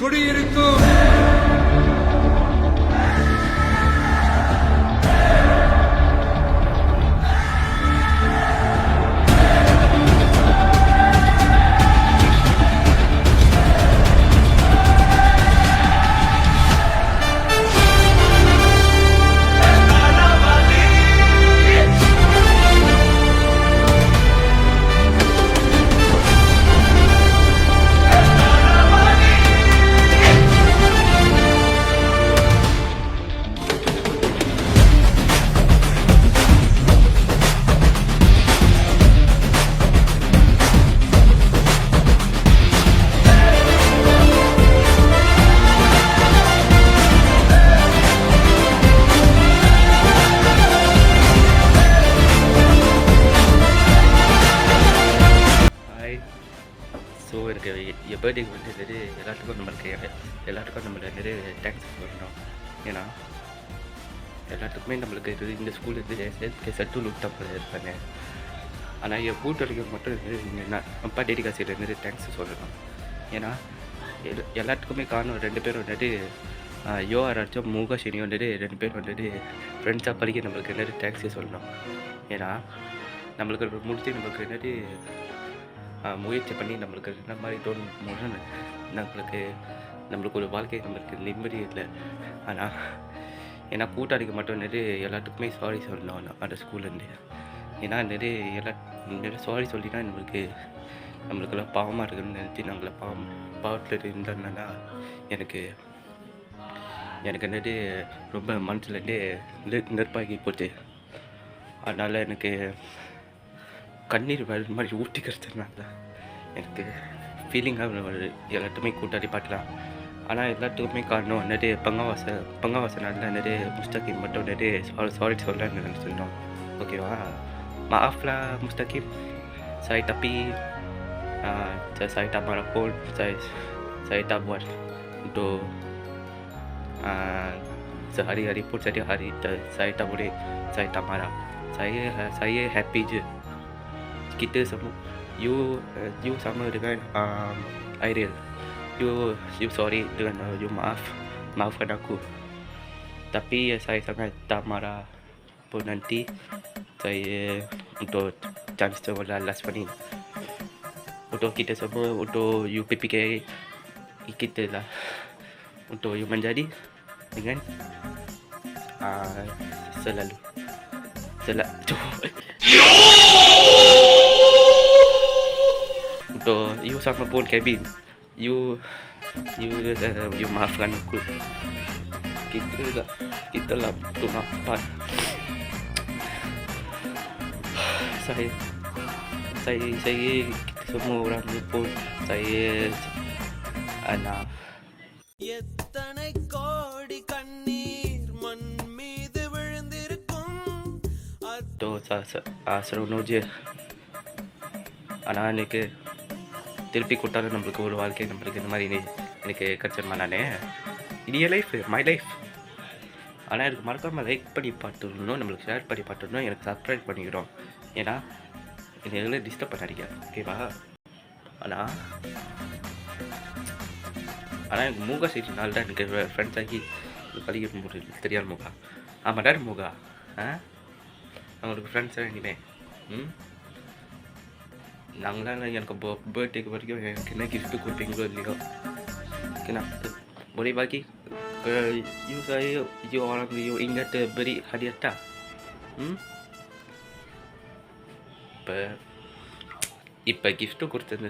குடியிருக்கும் ஸோ எனக்கு என் பர்த்டேக்கு வந்து எல்லாத்துக்கும் நம்மளை நிறைய தேங்க்ஸ் பண்ணணும். ஏன்னா எல்லாத்துக்குமே நம்மளுக்கு இது இந்த ஸ்கூல் இருந்து சட்டூல் விட்டப்ப இருப்பாங்க. ஆனால் என் கூட்டணிக்கு மட்டும் நான் அப்பா டெடிகாசியில் நிறைய தேங்க்ஸ் சொல்லணும். ஏன்னா எல்லாத்துக்குமே காரணம் 2 பேர் வந்துட்டு யோஆராச்சும் மூகாஷினியும் வந்துட்டு 2 பேர் வந்துட்டு ஃப்ரெண்ட்ஸாக படிக்க நம்மளுக்கு நிறைய தேங்க்ஸே சொல்லணும். ஏன்னா நம்மளுக்கு முடிச்சு நம்மளுக்கு என்னட்டு முயற்சி பண்ணி நம்மளுக்கு இந்த மாதிரி தோணும்போது நம்மளுக்கு ஒரு வாழ்க்கை நம்மளுக்கு நிம்மதி இல்லை. ஆனால் ஏன்னா கூட்டாளிக்கு மட்டும் நிறைய எல்லாத்துக்குமே சாரி சொல்லணும் அந்த ஸ்கூல்லேருந்து. ஏன்னா நிறைய சாரி சொல்லினா நம்மளுக்கெல்லாம் பாவமாக இருக்குதுன்னு நினச்சி நாங்களை பாவத்தில் இருந்தோம்னா எனக்கு நிறைய ரொம்ப மனசுலேருந்தே நெருப்பாகி போச்சு. அதனால் எனக்கு கண்ணீர் வர மாதிரி ஊட்டிக்கிறதுனால எனக்கு ஃபீலிங்காக வருது எல்லாத்துக்குமே கூட்டாளி பாட்டலாம். ஆனால் எல்லாத்துக்குமே காரணம் நிறைய பங்காவாசனால நிறைய முஸ்தகிம் மட்டும் நிறைய சாரி சொல்கிறேன்னு நினச்சிருந்தோம். ஓகேவா, மாஃப்லா முஸ்தகிம் saya tak marah pun, saya tak buat untuk sehari-hari pun setiap hari saya tak boleh, saya tak marah, saya happy je. Kita semua you sama dengan Airil, you sorry dengan you maafkan aku. Tapi saya sangat tak marah pun nanti saya untuk chance sekolah last ni untuk kita semua, untuk you PPKI kita lah, untuk you menjadi dengan selalu untuk you sama pun Kevin, you maafkan aku. Kita lah tu maafkan. Saya kita semua orang pun saya anak எத்தனை கோடி கண்ணீர் மண் மீது விழுந்திருக்கும் tu seronok je. ஆனால் எனக்கு திருப்பி கொடுத்தாலும் நம்மளுக்கு ஒரு வாழ்க்கை நம்மளுக்கு இந்த மாதிரி எனக்கு கிடச்சிருமா நானே. இது என் லைஃப், மை லைஃப். ஆனால் எனக்கு மறக்காமல் லைக் பண்ணி பார்த்துடணும், நம்மளுக்கு ஷேர் பண்ணி பார்த்துடணும், எனக்கு சப்ஸ்கிரைப் பண்ணிக்கிறோம். ஏன்னா என்னை எல்லாம் டிஸ்டர்ப் பண்ணாதீங்க, ஓகேவா? ஆனால் எனக்கு மூகா சீட்னால தான் எனக்கு ஃப்ரெண்ட்ஸ் ஆகி படிக்கிற போது தெரியாது மூகா. ஆமாம் டாடி மூகா, அவங்களுக்கு ஃப்ரெண்ட்ஸாக இனிமே நாங்களாம் எனக்கு பர்த்டேக்கு வரைக்கும் எனக்கு என்ன கிஃப்ட்டு கொடுப்பீங்களோ இல்லையோ, ஓகேண்ணா. boleh bagi you saya you orang you ingat beri hadiah tak? இப்போ கிஃப்ட்டு கொடுத்தது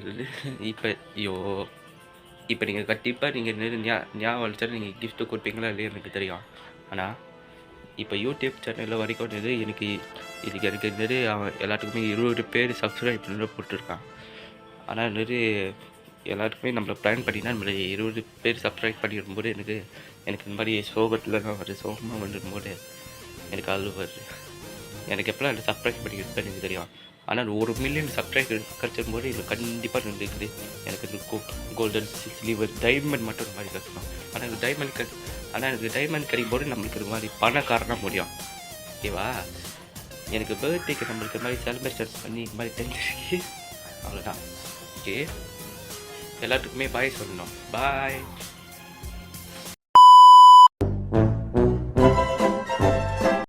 இப்போ நீங்கள் கண்டிப்பாக நீங்கள் ஞாபகம் வச்சாலும் நீங்கள் கிஃப்ட்டு கொடுப்பீங்களா இல்லையா எனக்கு தெரியும். ஆனால் இப்போ யூடியூப் சேனலில் வரைக்கும் எனக்கு எல்லாத்துக்குமே 20 பேர் சப்ஸ்கிரைப் பண்ணி போட்டிருக்கான். ஆனால் எல்லாத்துக்குமே நம்மளை பிளான் பண்ணினா நம்மளை 20 பேர் சப்ஸ்கிரைப் பண்ணிடும்போது எனக்கு இந்த மாதிரி சோகத்தில் தான் வருது, சோகமாக வந்துடும்போது எனக்கு அழுவு வருது. எனக்கு எப்போலாம் அந்த சப்ஸ்கிரைப் பண்ணிக்கிட்டு எனக்கு தெரியும். ஆனால் 1 மில்லியன் சப்ஸ்கிரைப் கிடச்சிருக்கும்போது எனக்கு கண்டிப்பாக இருக்குது. எனக்கு இந்த கோல்டன் சில்வர் டைமண்ட் மட்டும் இந்த மாதிரி கட்டணும். ஆனால் எனக்கு டைமண்ட் கிடைக்கும்போது நம்மளுக்கு இது மாதிரி பணக்காரனாக முடியும், ஓகேவா? எனக்கு பர்த்டேக்கு நம்மளுக்கு இந்த மாதிரி செலிப்ரேஷன் பண்ணி இந்த மாதிரி தெரிஞ்சு அவ்வளோதான். ஓகே, எல்லாத்துக்குமே பாய் சொல்லணும். பாய்.